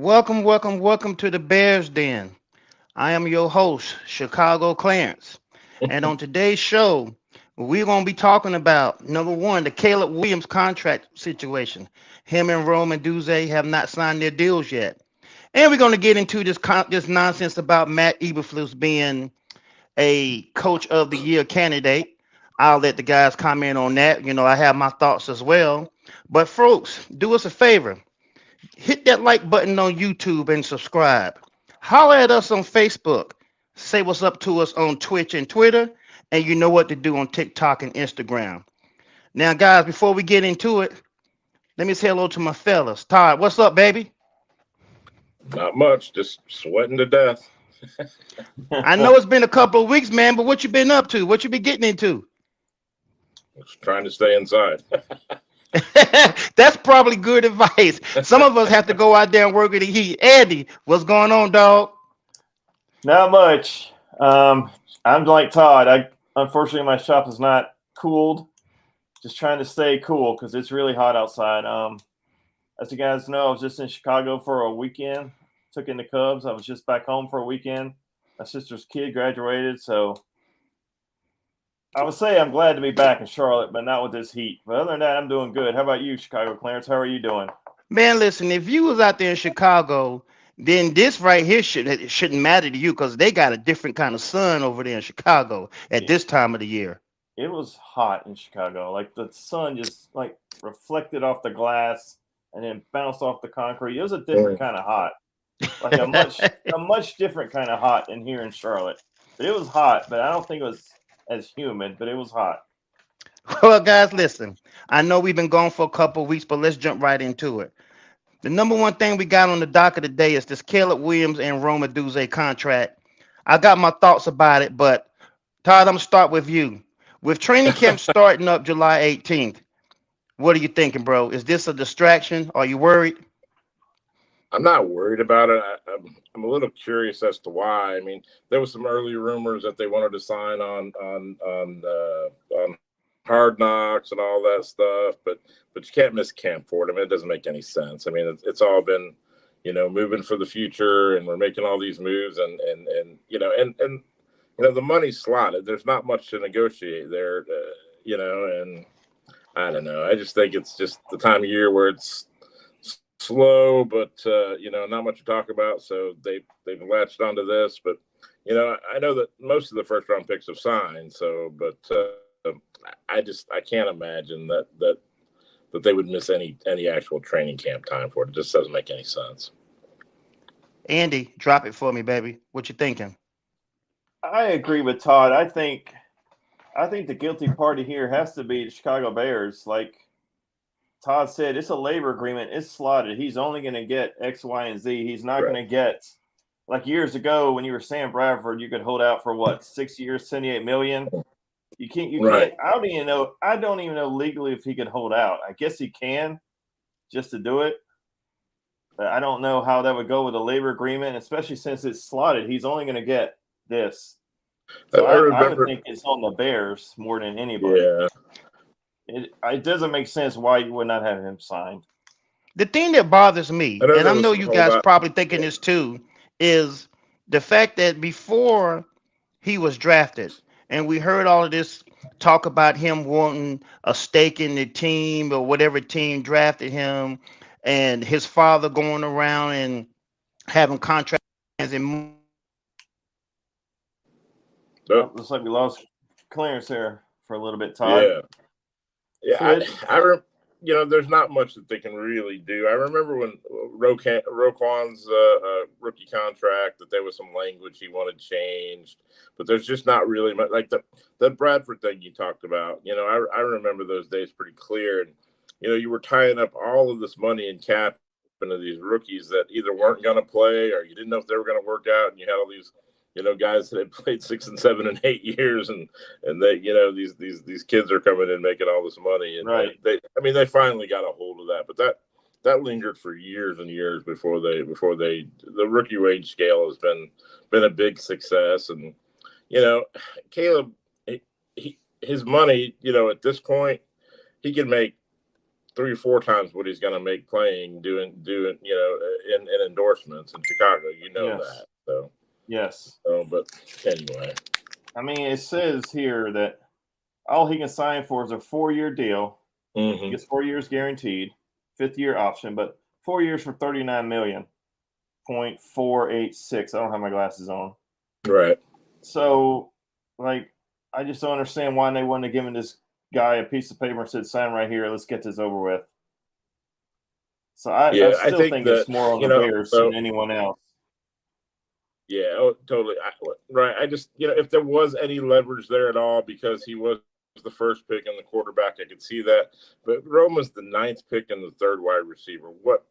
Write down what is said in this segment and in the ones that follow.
Welcome to the Bears Den. I am your host, Chicago Clarence. And on today's show, we're going to be talking about number one, the Caleb Williams contract situation. Him and Roman Duze have not signed their deals yet. And we're going to get into this nonsense about Matt Eberflus being a coach of the year candidate. I'll let the guys comment on that. I have my thoughts as well. But folks, do us a favor, hit that like button on YouTube and subscribe. Holler at us on Facebook. Say what's up to us on Twitch and Twitter. And you know what to do on TikTok and Instagram. Now, guys, before we get into it, let me say hello to my fellas. Todd, what's up, baby? Not much, just sweating to death. I know it's been a couple of weeks, man, but what you been up to? What you been getting into? Just trying to stay inside. That's probably good advice. Some of us have to go out there and work in the heat. Andy, what's going on, dog? Not much. I'm like Todd. Unfortunately my shop is not cooled. Just trying to stay cool because it's really hot outside. As you guys know, I was just in Chicago for a weekend. Took in the Cubs. I was just back home for a weekend. My sister's kid graduated, so I would say I'm glad to be back in Charlotte, but not with this heat. But other than that, I'm doing good. How about you, Chicago Clarence? How are you doing? Man, listen, if you was out there in Chicago, then this right here shouldn't matter to you because they got a different kind of sun over there in Chicago at this time of the year. It was hot in Chicago. Like the sun just like reflected off the glass and then bounced off the concrete. It was a different kind of hot. Like a much different kind of hot in here in Charlotte. But it was hot, but I don't think it was as humid, but it was hot. Well, guys, listen. I know we've been gone for a couple of weeks, but let's jump right into it. The number one thing we got on the docket today is this Caleb Williams and Roma Duze contract. I got my thoughts about it, but Todd, I'm gonna start with you. With training camp starting up July 18th, what are you thinking, bro? Is this a distraction? Are you worried? I'm not worried about it. I'm a little curious as to why. I mean, there was some early rumors that they wanted to sign on Hard Knocks and all that stuff, but you can't miss camp for it. I mean, it doesn't make any sense. I mean, it's all been, moving for the future, and we're making all these moves, and the money's slotted. There's not much to negotiate there, and I don't know. I just think it's just the time of year where it's slow, but not much to talk about. So they've latched onto this, but I know that most of the first round picks have signed. So, but I can't imagine that they would miss any actual training camp time for it. It just doesn't make any sense. Andy, drop it for me, baby. What you thinking? I agree with Todd. I think the guilty party here has to be the Chicago Bears. Like Todd said, it's a labor agreement. It's slotted. He's only going to get X, Y, and Z. He's not going to get, like years ago when you were Sam Bradford, you could hold out for what, 6 years, $78 million. You can't. I don't even know legally if he could hold out. I guess he can, just to do it. But I don't know how that would go with a labor agreement, especially since it's slotted. He's only going to get this. So I would think it's on the Bears more than anybody. Yeah. It doesn't make sense why you would not have him signed. The thing that bothers me, and I know you guys probably thinking this too, is the fact that before he was drafted, and we heard all of this talk about him wanting a stake in the team or whatever team drafted him, and his father going around and having contracts and looks like we lost Clarence here for a little bit, Todd. Yeah, there's not much that they can really do. I remember when Roquan's rookie contract that there was some language he wanted changed, but there's just not really much. Like the Bradford thing you talked about. I remember those days pretty clear, and you were tying up all of this money in cap into these rookies that either weren't going to play or you didn't know if they were going to work out, and you had all these guys that had played 6 and 7 and 8 years, and they, these kids are coming in making all this money, and right. They finally got a hold of that, but that lingered for years and years before the rookie wage scale has been a big success, and Caleb, his money, at this point, he can make 3 or 4 times what he's going to make playing, doing in endorsements in Chicago. You know that. So yes. But anyway, I mean, it says here that all he can sign for is a 4-year deal. Mm-hmm. He gets 4 years guaranteed, 5th-year option, but 4 years for $39.486. I don't have my glasses on. Right. So, like, I just don't understand why they wouldn't have given this guy a piece of paper and said, "Sign right here. Let's get this over with." So I still think that, it's more on the Bears than anyone else. Yeah, totally. Right. I just, if there was any leverage there at all, because he was the first pick and the quarterback, I could see that. But Roma's the 9th pick and the 3rd wide receiver. What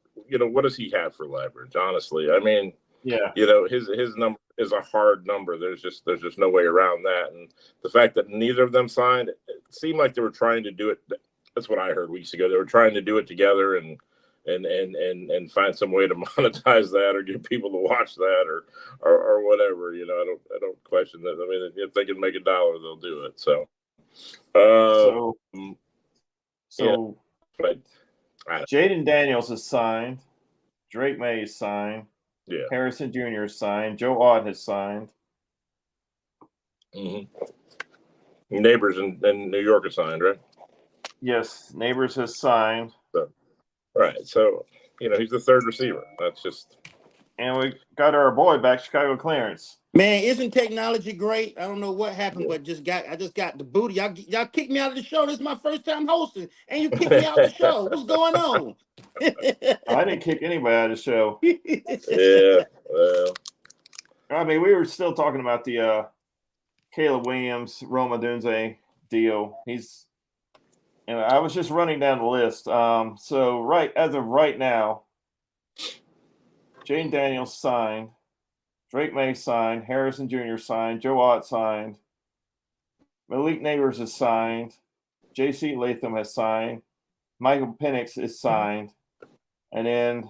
does he have for leverage? Honestly, I mean, his number is a hard number. There's just no way around that. And the fact that neither of them signed, it seemed like they were trying to do it. That's what I heard weeks ago. They were trying to do it together and find some way to monetize that or get people to watch that or whatever. I don't question that. I mean, if they can make $1, they'll do it. So but Jaden Daniels is signed. Drake May is signed. Yeah. Harrison Jr. is signed. Joe Ott has signed. Mm-hmm. Neighbors in New York are signed, right? Yes, Neighbors has signed. Right. So, he's the 3rd receiver. That's just. And we got our boy back, Chicago Clarence. Man, isn't technology great? I don't know what happened, but I just got the booty. Y'all kicked me out of the show. This is my first time hosting, and you kicked me out of the show. What's going on? I didn't kick anybody out of the show. Yeah. Well. I mean, we were still talking about the Caleb Williams, Roma Dunze deal. I was just running down the list. So as of right now, Jaden Daniels signed, Drake May signed, Harrison Jr. signed, Joe Ott signed, Malik Neighbors is signed, J.C. Latham has signed, Michael Penix is signed, and then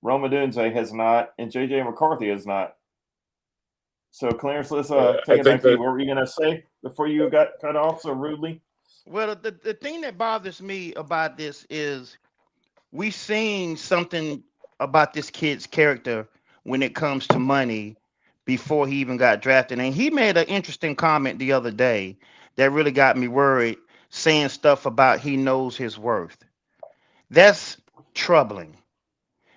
Roma Dunze has not, and J.J. McCarthy has not. So, Clarence, let's take it back to you. What were you going to say before you got cut off so rudely? Well, the thing that bothers me about this is we seeing something about this kid's character when it comes to money before he even got drafted. And he made an interesting comment the other day that really got me worried, saying stuff about he knows his worth. That's troubling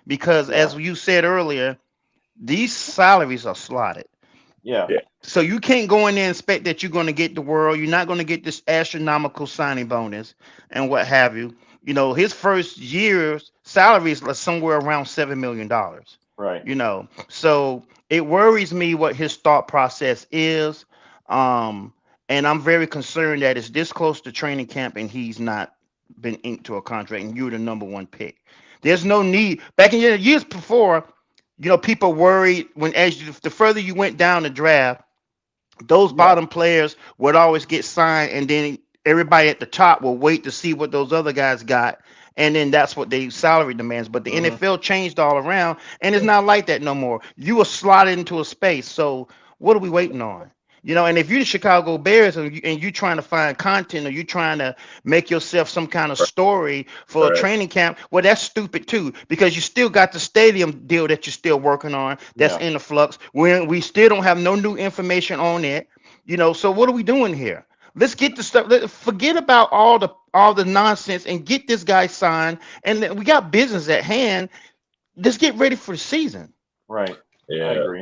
because, as you said earlier, these salaries are slotted. Yeah. So you can't go in there and expect that you're going to get the world. You're not going to get this astronomical signing bonus and what have you. His first year's salary is somewhere around $7 million. Right. So it worries me what his thought process is. And I'm very concerned that it's this close to training camp and he's not been inked to a contract and you're the number 1 pick. There's no need. Back in the years before, people worried the further you went down the draft, those bottom players would always get signed, and then everybody at the top will wait to see what those other guys got, and then that's what they salary demands. But the NFL changed all around, and it's not like that no more. You are slotted into a space. So what are we waiting on? And if you're the Chicago Bears and you're trying to find content or you're trying to make yourself some kind of story for a training camp, well, that's stupid too, because you still got the stadium deal that you're still working on that's in the flux. We still don't have no new information on it. So what are we doing here? Let's get the stuff. Forget about all the nonsense and get this guy signed. And we got business at hand. Let's get ready for the season. Right. Yeah. I agree.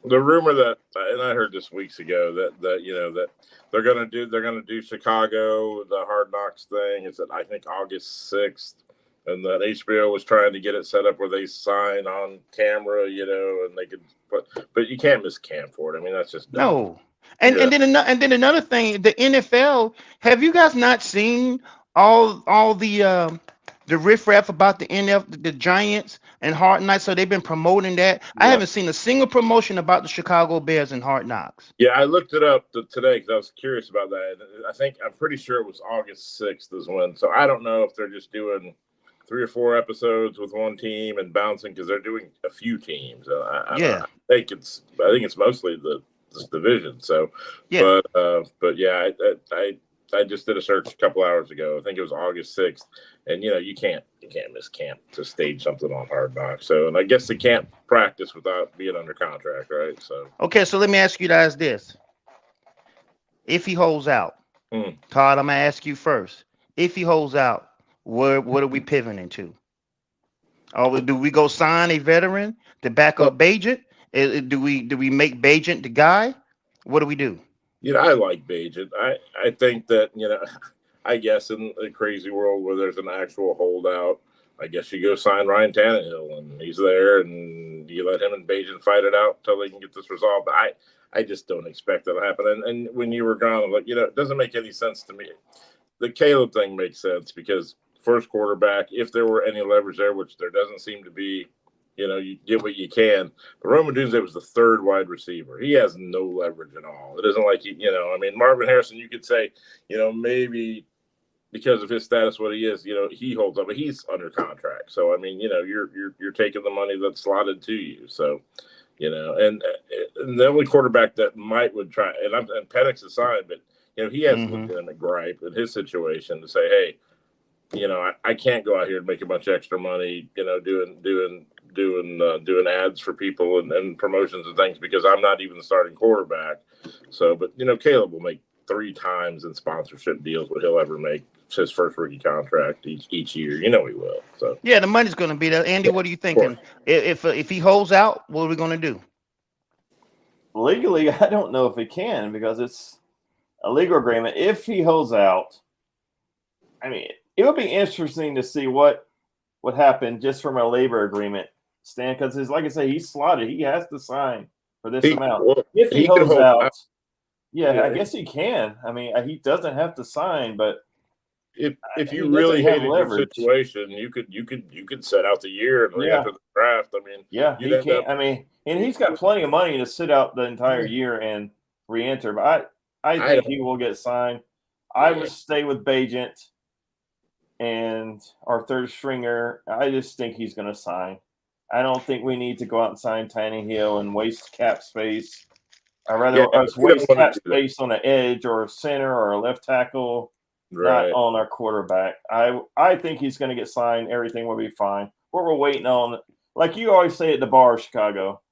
The rumor that, and I heard this weeks ago that that they're gonna do Chicago, the Hard Knocks thing. It's at, I think, August 6th, and that HBO was trying to get it set up where they sign on camera, and they could, but you can't miss camp for it. I mean, that's just dumb. No. And then another thing, the NFL. Have you guys not seen all the riffraff about the Giants and Hard Knocks? So they've been promoting that. I haven't seen a single promotion about the Chicago Bears and Hard Knocks. Yeah, I looked it up today because I was curious about that. I'm pretty sure it was August 6th is when. So I don't know if they're just doing 3 or 4 episodes with one team and bouncing because they're doing a few teams. I think it's mostly this division. So but yeah, I just did a search a couple hours ago. I think it was August 6th, and you can't miss camp to stage something on Hard Knocks. So, and I guess they can't practice without being under contract, right? So Okay, so let me ask you guys this: if he holds out, Todd, I'm gonna ask you first. If he holds out, what are we pivoting to? Do we go sign a veteran to back well, up Bajent? Do we make Bajent the guy? What do we do? I like Bajan. I think that I guess in a crazy world where there's an actual holdout, I guess you go sign Ryan Tannehill and he's there, and you let him and Bajan fight it out until they can get this resolved. But I just don't expect that to happen. And when you were gone, I'm like, it doesn't make any sense to me. The Caleb thing makes sense because first quarterback, if there were any leverage there, which there doesn't seem to be, you get what you can. But Roman Dunze was the third wide receiver. He has no leverage at all. It isn't like Marvin Harrison, you could say, maybe because of his status, what he is, he holds up, but he's under contract. So, I mean, you're taking the money that's slotted to you. So, and the only quarterback that would try, and Penix is signed, but, he has legitimate gripe in his situation to say, hey, I can't go out here and make a bunch of extra money, doing ads for people and promotions and things because I'm not even the starting quarterback. So, but Caleb will make 3 times in sponsorship deals what he'll ever make his first rookie contract each year. He will. So yeah, the money's going to be there. Andy, what are you thinking? If he holds out, what are we going to do? Legally, I don't know if he can because it's a legal agreement. If he holds out, I mean, it would be interesting to see what would happen just from a labor agreement stand because, like I say, he's slotted. He has to sign for this amount. Well, if he holds out, yeah, I guess he can. I mean, he doesn't have to sign, but if you really hated your situation, you could set out the year and re-enter the draft. I mean, he can't. I mean, and he's got plenty of money to sit out the entire year and re-enter. But I think he will get signed. I would stay with Bajent and our third stringer. I just think he's going to sign. I don't think we need to go out and sign Tannehill and waste cap space. I'd rather us waste cap space on the edge or a center or a left tackle, not on our quarterback. I think he's going to get signed. Everything will be fine. What we're waiting on, like you always say at the bar, Chicago,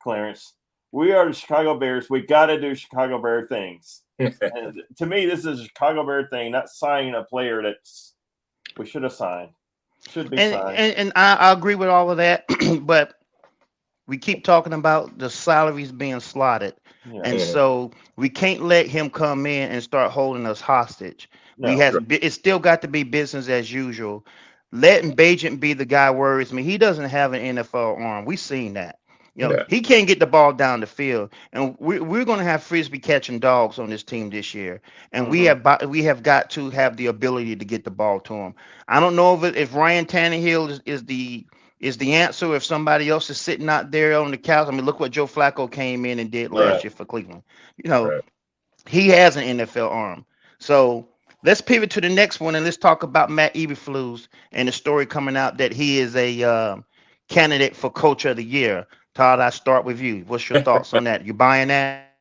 Clarence, we are the Chicago Bears. We got to do Chicago Bear things. And to me, this is a Chicago Bear thing, not signing a player that's we should have signed. Should be signed. And I agree with all of that, but we keep talking about the salaries being slotted. Yeah. And so we can't let him come in and start holding us hostage. No. It's still got to be business as usual. Letting Bajent be the guy worries me. He doesn't have an NFL arm. We've seen that. He can't get the ball down the field, and we're going to have frisbee catching dogs on this team this year, and we have got to have the ability to get the ball to him. I don't know if Ryan Tannehill is the answer. If somebody else is sitting out there on the couch, I mean, look what Joe Flacco came in and did last year for Cleveland. He has an NFL arm. So let's pivot to the next one, and let's talk about Matt Eberflus and the story coming out that he is a candidate for Coach of the Year. Todd, I start with you. What's your thoughts on that? You buying that?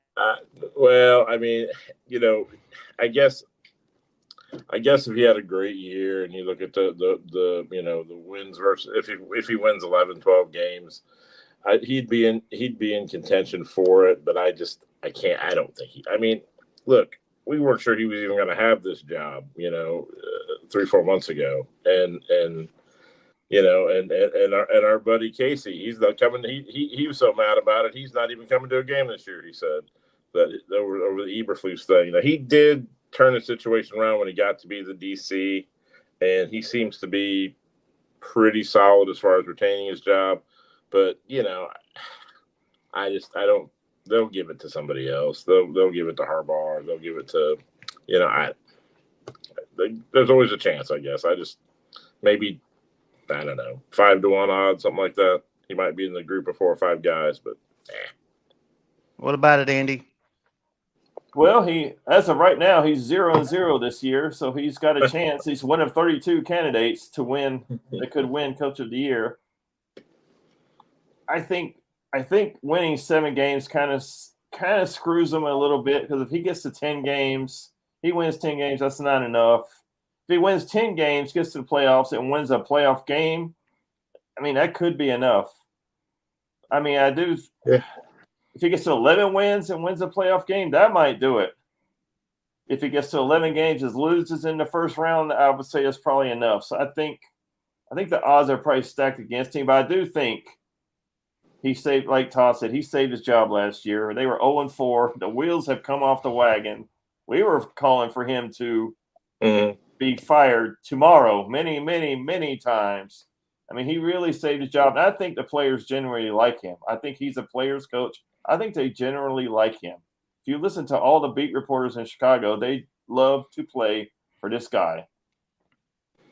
Well, I mean, I guess if he had a great year and you look at the wins versus if he wins 11, 12 games, he'd be in contention for it. But I can't. I don't think I mean, look, we weren't sure he was even going to have this job, 3-4 months ago, and our buddy Casey, he's not coming. He was so mad about it. He's not even coming to a game this year. He said that over the Eberflus thing. He did turn the situation around when he got to be the DC, and he seems to be pretty solid as far as retaining his job. But I don't. They'll give it to somebody else. They'll give it to Harbaugh. They'll give it to there's always a chance. I guess maybe. I don't know, 5-1 odds, something like that. He might be in the group of 4 or 5 guys, but What about it, Andy? Well, as of right now, he's 0-0 this year, so he's got a chance. He's one of 32 candidates to win. That could win Coach of the Year. I think winning 7 games kind of screws him a little bit because if he gets to 10 games, He wins 10 games. That's not enough. If he wins 10 games, gets to the playoffs, and wins a playoff game, I mean, that could be enough. I mean, I do. Yeah. If he gets to 11 wins and wins a playoff game, that might do it. If he gets to 11 games and loses in the first round, I would say that's probably enough. So I think the odds are probably stacked against him, but I do think he saved, like Todd said, he saved his job last year. They were 0-4. The wheels have come off the wagon. We were calling for him to be fired tomorrow many, many, many times. I mean, he really saved his job. And I think the players generally like him. I think he's a player's coach. I think they generally like him. If you listen to all the beat reporters in Chicago, they love to play for this guy.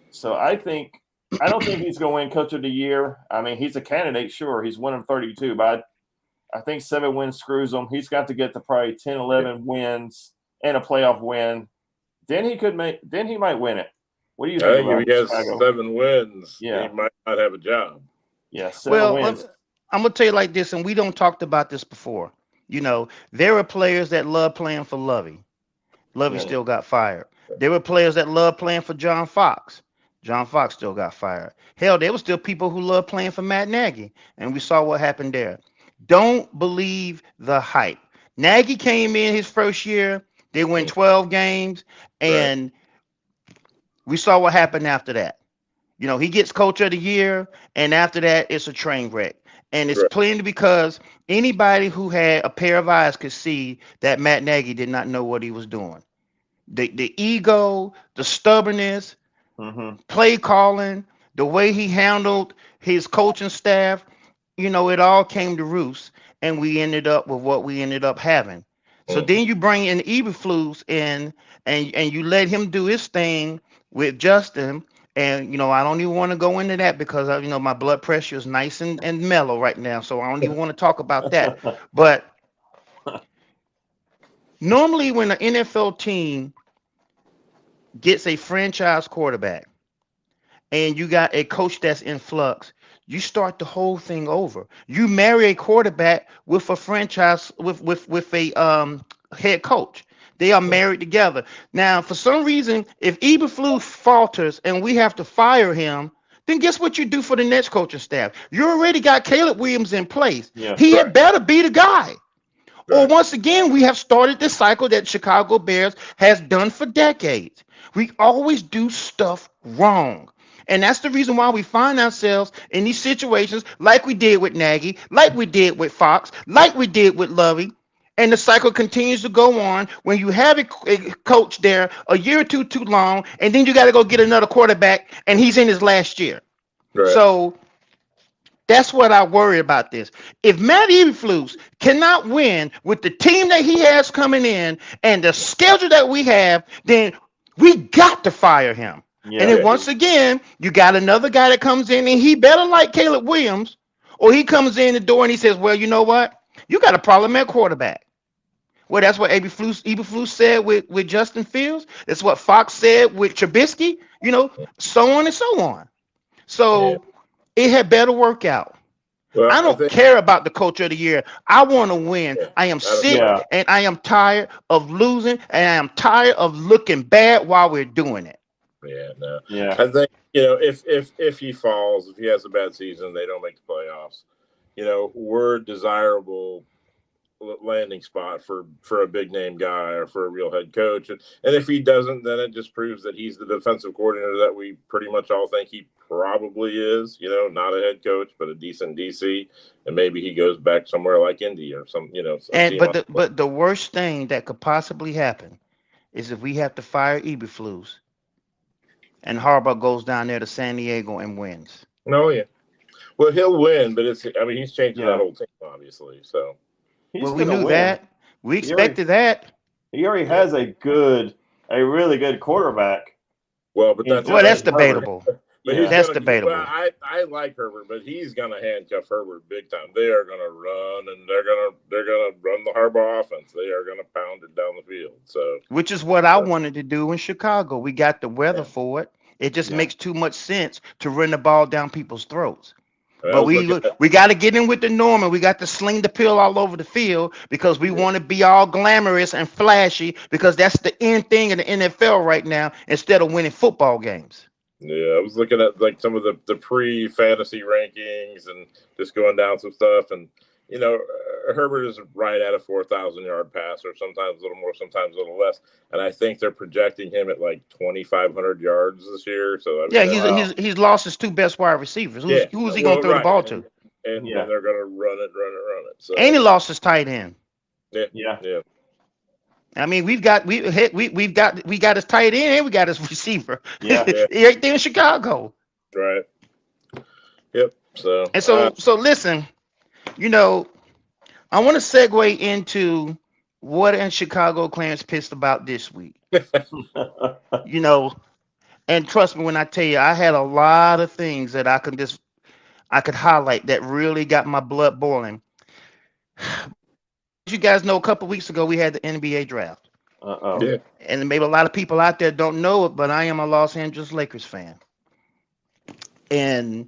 So I don't think he's going to win Coach of the Year. I mean, he's a candidate, sure. He's 1-32, but I think 7 wins screws him. He's got to get to probably 10, 11 wins and a playoff win. Then he might win it. What do you think? I think if he has Chicago? 7 wins, he might not have a job. Yeah, 7 wins. I'm gonna tell you like this, and we don't talked about this before. You know, there are players that love playing for Lovey. Lovey still got fired. There were players that love playing for John Fox. John Fox still got fired. Hell, there were still people who loved playing for Matt Nagy, and we saw what happened there. Don't believe the hype. Nagy came in his first year. They win 12 games, and we saw what happened after that. You know, he gets Coach of the Year, and after that, it's a train wreck. And it's plainly because anybody who had a pair of eyes could see that Matt Nagy did not know what he was doing. The ego, the stubbornness, play calling, the way he handled his coaching staff, you know, it all came to roost, and we ended up with what we ended up having. So then you bring in Eberflus in, and you let him do his thing with Justin. And, you know, I don't even want to go into that because, you know, my blood pressure is nice and mellow right now. So I don't even want to talk about that. But normally when an NFL team gets a franchise quarterback and you got a coach that's in flux, you start the whole thing over. You marry a quarterback with a franchise, with a head coach. They are married together. Now, for some reason, if Eberflus falters and we have to fire him, then guess what you do for the next coaching staff? You already got Caleb Williams in place. He had better be the guy. Or once again, we have started this cycle that Chicago Bears has done for decades. We always do stuff wrong. And that's the reason why we find ourselves in these situations like we did with Nagy, like we did with Fox, like we did with Lovey. And the cycle continues to go on when you have a coach there a year or two too long, and then you got to go get another quarterback, and he's in his last year. So that's what I worry about this. If Matt Eberflus cannot win with the team that he has coming in and the schedule that we have, then we got to fire him. And then once again, you got another guy that comes in, and he better like Caleb Williams, or he comes in the door and he says, well, you know what? You got a problem at quarterback. Well, that's what Eberflus said with Justin Fields. That's what Fox said with Trubisky, you know, so on and so on. So it had better work out. Well, I don't care about the Coach of the Year. I want to win. I am sick and I am tired of losing, and I am tired of looking bad while we're doing it. I think, you know, if he falls, if he has a bad season, they don't make the playoffs, you know, we're desirable landing spot for a big name guy or for a real head coach. And if he doesn't, then it just proves that he's the defensive coordinator that we pretty much all think he probably is, you know, not a head coach, but a decent DC. And maybe he goes back somewhere like Indy or some, you know. But the worst thing that could possibly happen is if we have to fire Eberflus and Harbaugh goes down there to San Diego and wins. No, well, he'll win, but he's changing that whole team, obviously. So. Well, we knew that. We expected that. He already has a really good quarterback. Well, but that's debatable. That's debatable. Well, I like Herbert, but he's going to handcuff Herbert big time. They are going to run, and they're going to run the Harbaugh offense. They are going to pound it down the field. So, which is what I wanted to do in Chicago. We got the weather for it. It just makes too much sense to run the ball down people's throats. I But was looking at we got to get in with the norm, and we got to sling the pill all over the field because we want to be all glamorous and flashy because that's the end thing in the NFL right now instead of winning football games. yeah, I was looking at like some of the pre fantasy rankings and just going down some stuff, and Herbert is right at a 4,000 yard passer, sometimes a little more, sometimes a little less, and I think they're projecting him at like 2,500 yards this year. So I mean, Yeah, Wow. he's lost his two best wide receivers. yeah, Who's he gonna well, throw the right, ball to? and Yeah. they're gonna run it. And So he lost his tight end. yeah, Yeah. yeah, I mean, we got his tight end and we got his receiver. Yeah. yeah, Right there in Chicago. right, yep. So And so listen, you know, I want to segue into what in Chicago Clarence pissed about this week. You know, and trust me when I tell you, I had a lot of things that I could highlight that really got my blood boiling. As you guys know, a couple weeks ago we had the NBA draft, Uh-oh. yeah, and maybe a lot of people out there don't know it, but I am a Los Angeles Lakers fan, and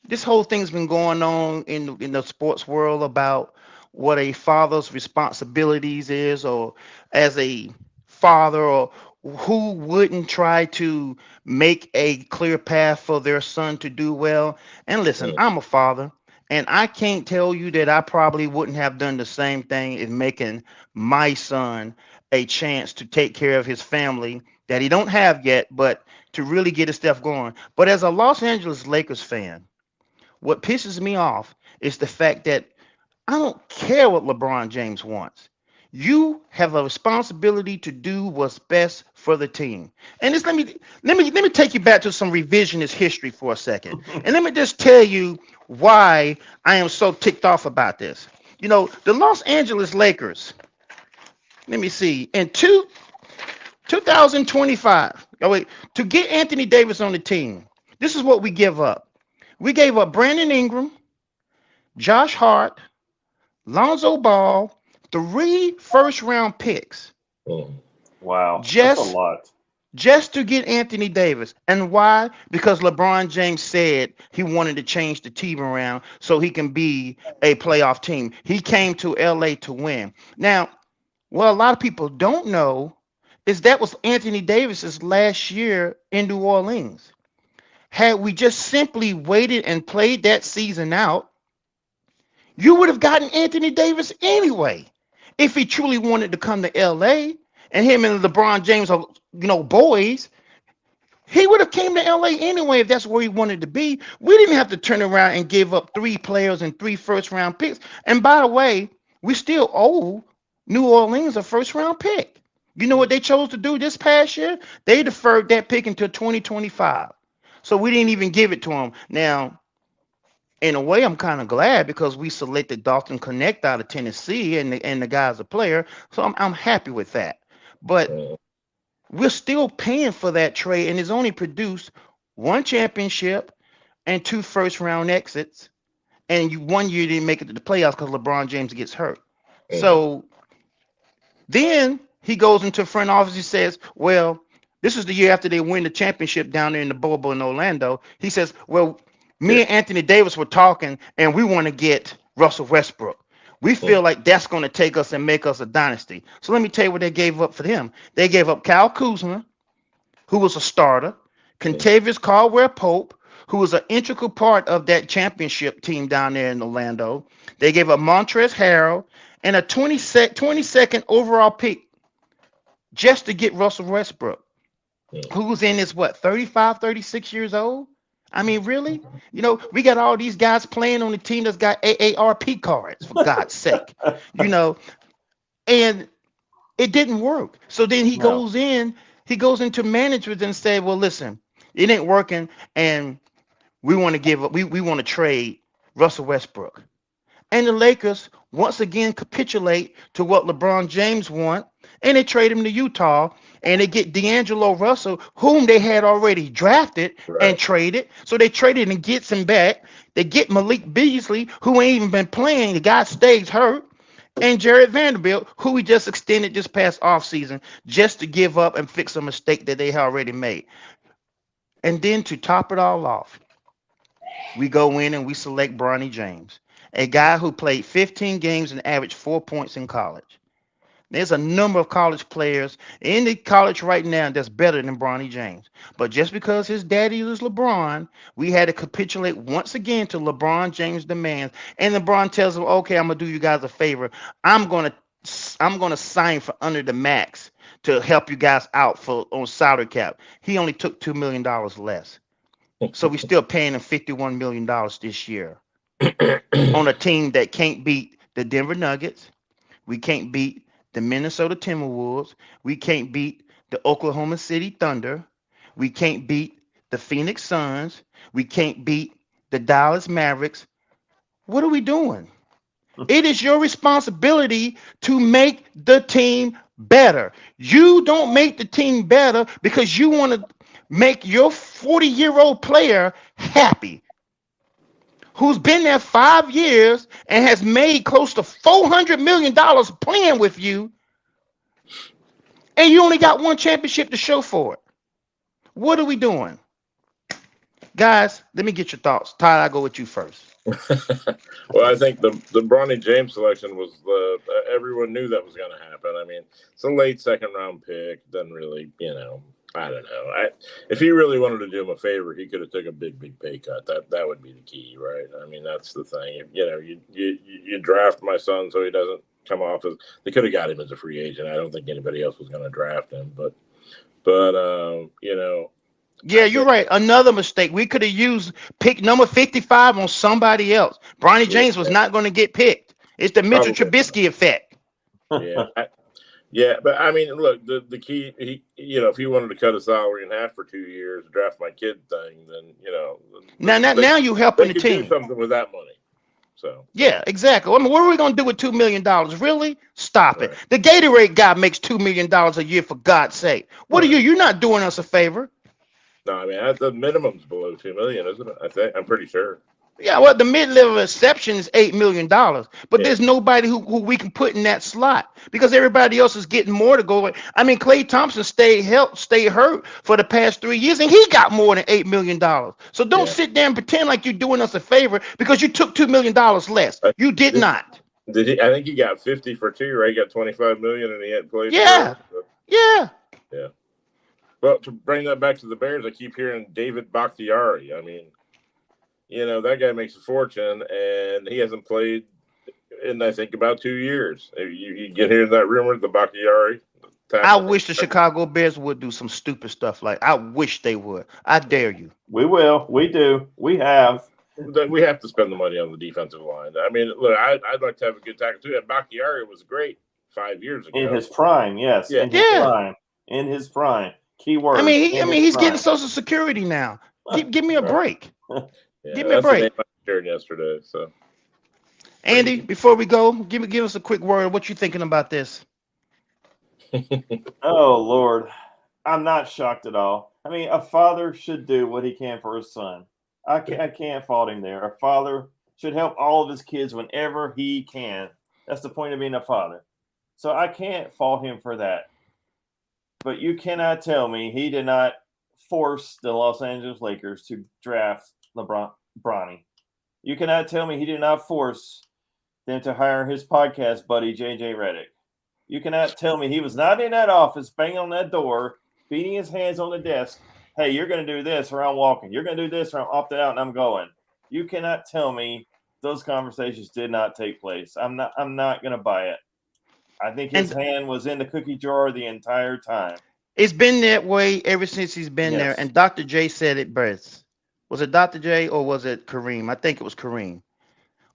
this whole thing's been going on in the sports world about what a father's responsibilities is, or as a father, or who wouldn't try to make a clear path for their son to do well. And listen, mm, I'm a father, and I can't tell you that I probably wouldn't have done the same thing in making my son a chance to take care of his family that he don't have yet, but to really get his stuff going. But as a Los Angeles Lakers fan, what pisses me off is the fact that I don't care what LeBron James wants. You have a responsibility to do what's best for the team. And this let me take you back to some revisionist history for a second. And let me just tell you why I am so ticked off about this. The Los Angeles Lakers, let me see, in 2025, oh wait, to get Anthony Davis on the team, this is what we give up. We gave up Brandon Ingram, Josh Hart, Lonzo Ball, 3 first-round picks mm, Wow. That's a just lot. just to get Anthony Davis. And why? Because LeBron James said he wanted to change the team around so he can be a playoff team. He came to LA to win. Now, what a lot of people don't know is that was Anthony Davis's last year in New Orleans. Had we just simply waited and played that season out, you would have gotten Anthony Davis anyway. If he truly wanted to come to LA and him and LeBron James are, boys, he would have came to LA anyway if that's where he wanted to be. We didn't have to turn around and give up 3 players and 3 first-round picks. And by the way, we still owe New Orleans a first-round pick. You know what they chose to do this past year? They deferred that pick until 2025. So we didn't even give it to them. Now, in a way, I'm kind of glad because we selected Dalton Connect out of Tennessee, and the guy's a player. So I'm happy with that. But mm, we're still paying for that trade, and it's only produced 1 championship and 2 first-round exits. And 1 year didn't make it to the playoffs because LeBron James gets hurt. mm, So then he goes into front office. He says, well, this is the year after they win the championship down there in the bubble in Orlando. He says, well, me yeah, and Anthony Davis were talking, and we want to get Russell Westbrook. We mm, feel like that's going to take us and make us a dynasty. So let me tell you what they gave up for them. They gave up Kyle Kuzma, who was a starter, mm, Contavious Caldwell-Pope, who was an integral part of that championship team down there in Orlando. They gave up Montrezl Harrell and a 22nd overall pick just to get Russell Westbrook, mm. who's in his, 35, 36 years old? I mean, really? We got all these guys playing on the team that's got AARP cards, for God's sake. You know, and it didn't work. So then No. he goes into management and say, well, listen, it ain't working, and we want to give up, we want to trade Russell Westbrook. And the Lakers once again capitulate to what LeBron James want, and they trade him to Utah, and they get D'Angelo Russell, whom they had already drafted and Right. traded. So they traded and gets him back. They get Malik Beasley, who ain't even been playing. The guy stays hurt. And Jared Vanderbilt, who we just extended this past offseason just to give up and fix a mistake that they had already made. And then to top it all off, We go in and we select Bronny James, a guy who played 15 games and averaged 4 points in college. There's a number of college players in the college right now that's better than Bronny James. But just because his daddy was LeBron, we had to capitulate once again to LeBron James' demands. And LeBron tells him, "Okay, I'm gonna do you guys a favor. I'm gonna I'm gonna sign for under the max to help you guys out for on salary cap." He only took $2 million less, so we're still paying him $51 million this year on a team that can't beat the Denver Nuggets. We can't beat the Minnesota Timberwolves. We can't beat the Oklahoma City Thunder. We can't beat the Phoenix Suns. We can't beat the Dallas Mavericks. What are we doing? It is your responsibility to make the team better. You don't make the team better because you want to make your 40-year-old player happy, who's been there 5 years and has made close to $400 million playing with you, and you only got one championship to show for it. What are we doing? Guys, let me get your thoughts. Todd, I'll go with you first. Well, I think the Bronny James selection was everyone knew that was going to happen. I mean, it's a late second round pick. Doesn't really, I don't know. If he really wanted to do him a favor, he could have took a big pay cut. That would be the key, right? I mean, that's the thing. You draft my son so he doesn't come off as they could have got him as a free agent. I don't think anybody else was going to draft him, but Yeah, you're right. Another mistake. We could have used pick number 55 on somebody else. Bronny James was not going to get picked. It's the Mitchell Trubisky effect. Yeah. Yeah, but I mean, look, the key, if he wanted to cut a salary in half for 2 years, draft my kid thing, then now you helping the team do something with that money. So yeah, exactly. I mean, what are we gonna do with $2 million? Really? Stop it. The Gatorade guy makes $2 million a year, for God's sake. What are you? You're not doing us a favor. No, I mean the minimum's below $2 million, isn't it? I'm pretty sure. Yeah, well, the mid-level exception is $8 million, but there's nobody who we can put in that slot because everybody else is getting more to go. I mean, Klay Thompson stayed hurt for the past 3 years, and he got more than $8 million. So don't sit there and pretend like you're doing us a favor because you took $2 million less. You did not. Did he? I think he got 50 for 2, right? He got 25 million, and he hadn't played. Yeah, yeah. Well, to bring that back to the Bears, I keep hearing David Bakhtiari. I mean, that guy makes a fortune, and he hasn't played in, I think, about 2 years. You get hearing that rumor, the Bakhtiari. I wish the Chicago Bears would do some stupid stuff I wish they would. I dare you. We will. We do. We have. We have to spend the money on the defensive line. I mean, look, I'd like to have a good tackle, too. And Bakhtiari was great 5 years ago. In his prime, yes. Yeah. In his prime. Keyword. I mean, he's getting Social Security now. Give me a break. Yeah, give me a break. I shared yesterday. So, Andy, before we go, give us a quick word. What you thinking about this? Oh Lord, I'm not shocked at all. I mean, a father should do what he can for his son. I can't fault him there. A father should help all of his kids whenever he can. That's the point of being a father. So I can't fault him for that. But you cannot tell me he did not force the Los Angeles Lakers to draft Bronny. You cannot tell me he did not force them to hire his podcast buddy, JJ Redick. You cannot tell me he was not in that office, banging on that door, beating his hands on the desk. Hey, you're going to do this or I'm walking. You're going to do this or I'm opted out and I'm going. You cannot tell me those conversations did not take place. I'm not going to buy it. I think his hand was in the cookie jar the entire time. It's been that way ever since he's been there. And Dr. J said it best. Was it Dr. J or was it Kareem? I think it was Kareem,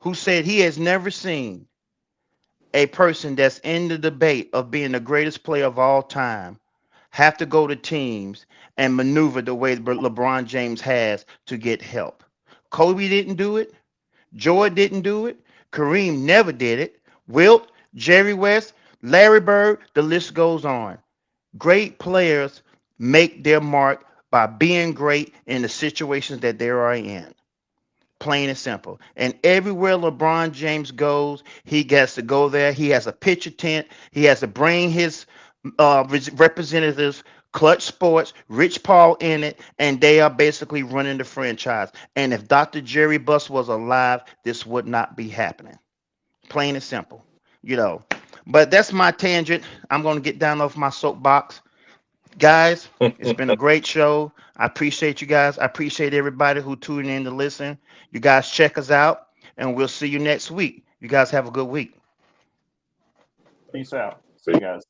who said he has never seen a person that's in the debate of being the greatest player of all time have to go to teams and maneuver the way LeBron James has to get help. Kobe didn't do it. Jordan didn't do it. Kareem never did it. Wilt, Jerry West, Larry Bird, the list goes on. Great players make their mark by being great in the situations that they are in. Plain and simple. And everywhere LeBron James goes, he gets to go there. He has a picture tent. He has to bring his representatives Clutch Sports, Rich Paul in it, and they are basically running the franchise. And if Dr. Jerry Buss was alive, this would not be happening. Plain and simple, you know. But that's my tangent. I'm going to get down off my soapbox. Guys, it's been a great show. I appreciate you guys. I appreciate everybody who tuned in to listen. You guys check us out, and we'll see you next week. You guys have a good week. Peace out. See you guys.